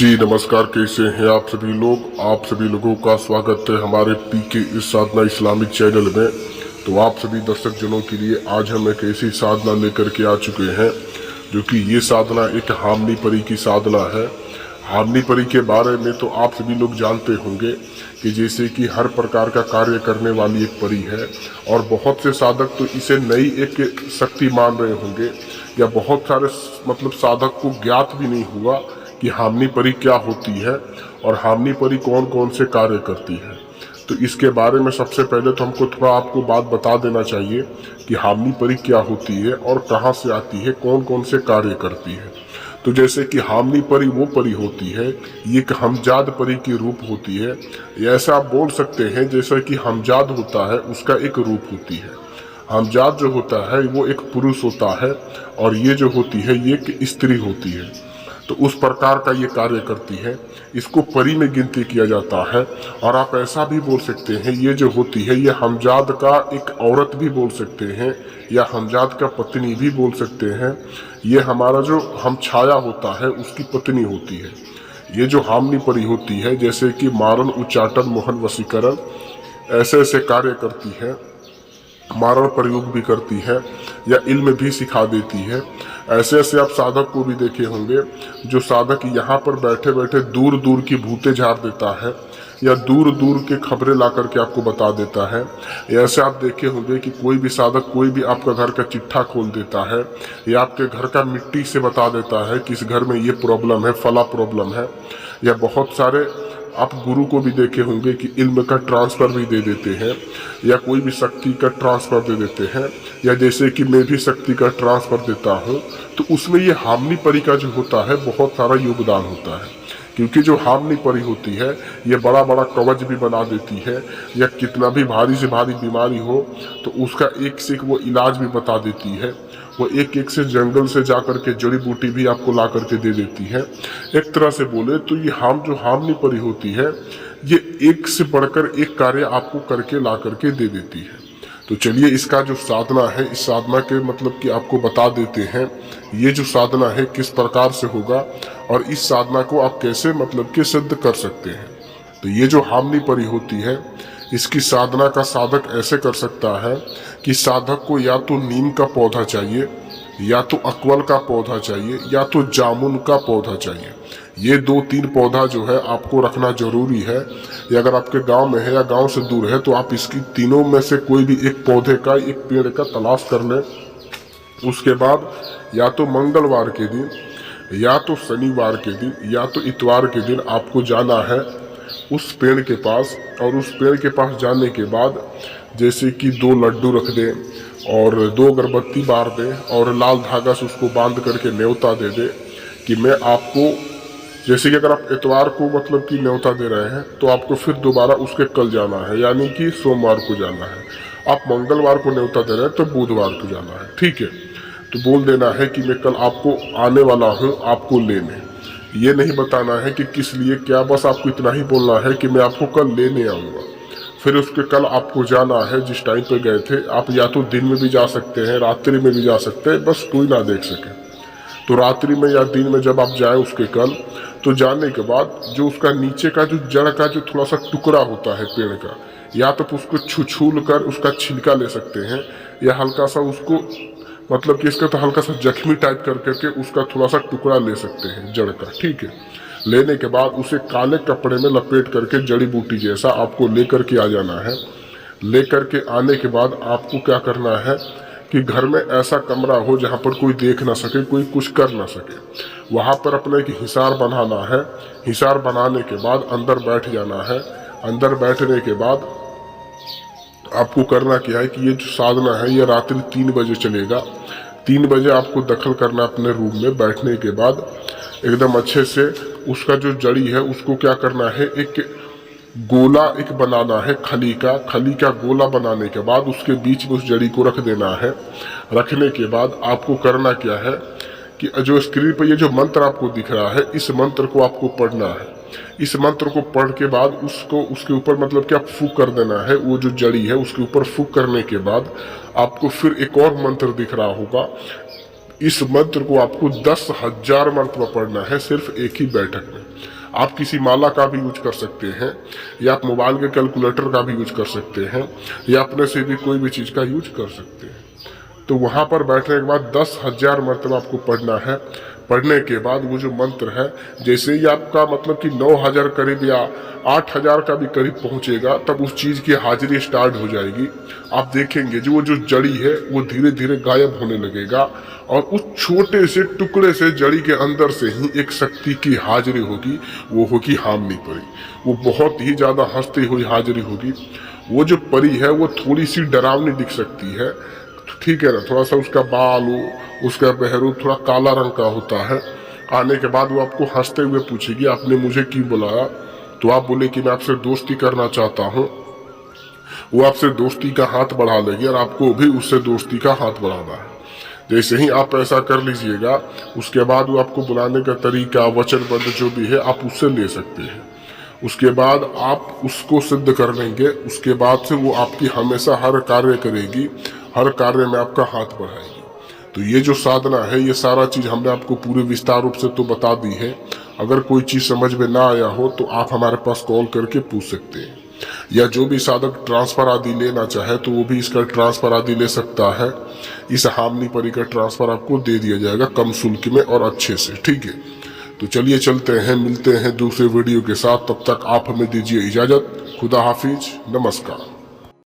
जी नमस्कार, कैसे हैं आप सभी लोग। आप सभी लोगों का स्वागत है हमारे पीके इस साधना इस्लामिक चैनल में। तो आप सभी दर्शक जनों के लिए आज हम एक ऐसी साधना लेकर के आ चुके हैं जो कि ये साधना एक हामनी परी की साधना है। हामनी परी के बारे में तो आप सभी लोग जानते होंगे कि जैसे कि हर प्रकार का कार्य करने वाली एक परी है, और बहुत से साधक तो इसे नई एक शक्ति मान रहे होंगे, या बहुत सारे साधक को ज्ञात भी नहीं हुआ कि हामनी परी क्या होती है और हामनी परी कौन कौन से कार्य करती है। तो इसके बारे में सबसे पहले तो हमको थोड़ा आपको बात बता देना चाहिए कि हामनी परी क्या होती है और कहाँ से आती है, कौन कौन से कार्य करती है। तो जैसे कि हामनी परी वो परी होती है, ये एक हमजाद परी की रूप होती है। ऐसा आप बोल सकते हैं जैसा कि हमजाद होता है उसका एक रूप होती है। हमजाद जो होता है वो एक पुरुष होता है, और ये जो होती है ये एक स्त्री होती है। तो उस प्रकार का ये कार्य करती है, इसको परी में गिनती किया जाता है। और आप ऐसा भी बोल सकते हैं ये जो होती है ये हमजाद का एक औरत भी बोल सकते हैं, या हमजाद का पत्नी भी बोल सकते हैं। ये हमारा जो हम छाया होता है उसकी पत्नी होती है। ये जो हामनी परी होती है, जैसे कि मारन उच्चाटन मोहन वशीकरण ऐसे ऐसे कार्य करती है, मारण प्रयोग भी करती है, या इल्म भी सिखा देती है। ऐसे ऐसे आप साधक को भी देखे होंगे जो साधक यहाँ पर बैठे बैठे दूर दूर की भूतें झाड़ देता है, या दूर दूर के खबरें ला करके आपको बता देता है। ऐसे आप देखे होंगे कि कोई भी साधक कोई भी आपका घर का चिट्ठा खोल देता है, या आपके घर का मिट्टी से बता देता है कि इस घर में ये प्रॉब्लम है, फला प्रॉब्लम है। या बहुत सारे आप गुरु को भी देखे होंगे कि इल्म का ट्रांसफ़र भी दे देते हैं, या कोई भी शक्ति का ट्रांसफ़र दे देते हैं, या जैसे कि मैं भी शक्ति का ट्रांसफ़र देता हूं। तो उसमें ये हामनी परी का जो होता है बहुत सारा योगदान होता है, क्योंकि जो हामनी परी होती है ये बड़ा बड़ा कवच भी बना देती है, या कितना भी भारी से भारी बीमारी हो तो उसका एक से एक वो इलाज भी बता देती है। वो एक एक से जंगल से जा करके जड़ी बूटी भी आपको ला करके दे देती है। एक तरह से बोले तो ये जो हामनी परी होती है ये एक से बढ़कर एक कार्य आपको करके ला करके दे देती है। तो चलिए इसका जो साधना है, इस साधना के कि आपको बता देते हैं ये जो साधना है किस प्रकार से होगा, और इस साधना को आप कैसे कि सिद्ध कर सकते हैं। तो ये जो हामनी परी होती है इसकी साधना का साधक ऐसे कर सकता है कि साधक को या तो नीम का पौधा चाहिए, या तो अकवल का पौधा चाहिए, या तो जामुन का पौधा चाहिए। ये 2-3 पौधा जो है आपको रखना जरूरी है। या अगर आपके गांव में है या गांव से दूर है तो आप इसकी तीनों में से कोई भी एक पौधे का, एक पेड़ का तलाश कर लें। उसके बाद या तो मंगलवार के दिन, या तो शनिवार के दिन, या तो इतवार के दिन आपको जाना है उस पेड़ के पास। और उस पेड़ के पास जाने के बाद जैसे कि 2 लड्डू रख दें और 2 अगरबत्ती बार दें, और लाल धागा से उसको बांध करके न्योता दे दे कि मैं आपको, जैसे कि अगर आप इतवार को कि न्योता दे रहे हैं तो आपको फिर दोबारा उसके कल जाना है, यानी कि सोमवार को जाना है। आप मंगलवार को न्योता दे रहे हैं तो बुधवार को जाना है, ठीक है। तो बोल देना है कि मैं कल आपको आने वाला हूँ आपको लेने। ये नहीं बताना है कि किस लिए क्या, बस आपको इतना ही बोलना है कि मैं आपको कल लेने आऊँगा। फिर उसके कल आपको जाना है जिस टाइम पे गए थे। आप या तो दिन में भी जा सकते हैं, रात्रि में भी जा सकते हैं, बस कोई ना देख सके। तो रात्रि में या दिन में जब आप जाए उसके कल, तो जाने के बाद जो उसका नीचे का जो जड़ का जो थोड़ा सा टुकड़ा होता है पेड़ का, या तो उसको छुछूल कर उसका छिलका ले सकते हैं, या हल्का सा उसको कि इसका तो हल्का सा जख्मी टाइप कर करके उसका थोड़ा सा टुकड़ा ले सकते हैं जड़ का, ठीक है। लेने के बाद उसे काले कपड़े में लपेट करके जड़ी बूटी जैसा आपको लेकर के आ जाना है। लेकर के आने के बाद आपको क्या करना है कि घर में ऐसा कमरा हो जहाँ पर कोई देख ना सके, कोई कुछ कर ना सके। वहाँ पर अपने एक हिसार बनाना है। हिसार बनाने के बाद अंदर बैठ जाना है। अंदर बैठने के बाद आपको करना क्या है कि ये जो साधना है ये रात्रि 3 बजे चलेगा। 3 बजे आपको दखल करना अपने रूम में। बैठने के बाद एकदम अच्छे से उसका जो जड़ी है उसको क्या करना है, एक गोला एक बनाना है खली का गोला बनाने के बाद उसके बीच में उस जड़ी को रख देना है। रखने के बाद आपको करना क्या है कि जो स्क्रीन पर ये जो मंत्र आपको दिख रहा है इस मंत्र को आपको पढ़ना है। इस मंत्र को पढ़ के बाद उसको उसके ऊपर क्या फूक कर देना है। वो जो जड़ी है उसके ऊपर फूक करने के बाद आपको फिर एक और मंत्र दिख रहा होगा। इस मंत्र को आपको 10,000 मरतबा पढ़ना है सिर्फ एक ही बैठक में। आप किसी माला का भी यूज कर सकते हैं, या आप मोबाइल के कैलकुलेटर का भी यूज कर सकते हैं, या अपने से भी कोई भी चीज का यूज कर सकते हैं। तो वहां पर बैठने के बाद 10,000 मरतबा आपको पढ़ना है। पढ़ने के बाद वो जो मंत्र है, जैसे ही आपका मतलब कि 9,000 करीब या 8,000 का भी करीब पहुंचेगा, तब उस चीज की हाजिरी स्टार्ट हो जाएगी। आप देखेंगे जो वो जो जड़ी है वो धीरे धीरे गायब होने लगेगा, और उस छोटे से टुकड़े से जड़ी के अंदर से ही एक शक्ति की हाजिरी होगी, वो होगी हामनी परी। वो बहुत ही ज्यादा हंसती हुई हाजिरी होगी। वो जो परी है वो थोड़ी सी डरावनी दिख सकती है, ठीक है ना, थोड़ा सा उसका बाल उसका बहरूप थोड़ा काला रंग का होता है। आने के बाद वो आपको हंसते हुए पूछेगी आपने मुझे क्यों बुलाया, तो आप बोले कि मैं आपसे दोस्ती करना चाहता हूँ। वो आपसे दोस्ती का हाथ बढ़ा लेगी और आपको भी उससे दोस्ती का हाथ बढ़ाना है। जैसे ही आप ऐसा कर लीजिएगा, उसके बाद वो आपको बुलाने का तरीका वचनबद्ध जो भी है आप उससे ले सकते हैं। उसके बाद आप उसको सिद्ध कर लेंगे, उसके बाद से वो आपकी हमेशा हर कार्य करेगी, हर कार्य में आपका हाथ बढ़ाएगी। तो ये जो साधना है, ये सारा चीज हमने आपको पूरे विस्तार रूप से तो बता दी है। अगर कोई चीज समझ में ना आया हो तो आप हमारे पास कॉल करके पूछ सकते हैं, या जो भी साधक ट्रांसफर आदि लेना चाहे तो वो भी इसका ट्रांसफर आदि ले सकता है। इस हामनी परी का ट्रांसफर आपको दे दिया जाएगा कम शुल्क में और अच्छे से, ठीक है। तो चलिए चलते हैं, मिलते हैं दूसरे वीडियो के साथ। तब तक आप हमें दीजिए इजाजत। खुदा हाफिज, नमस्कार।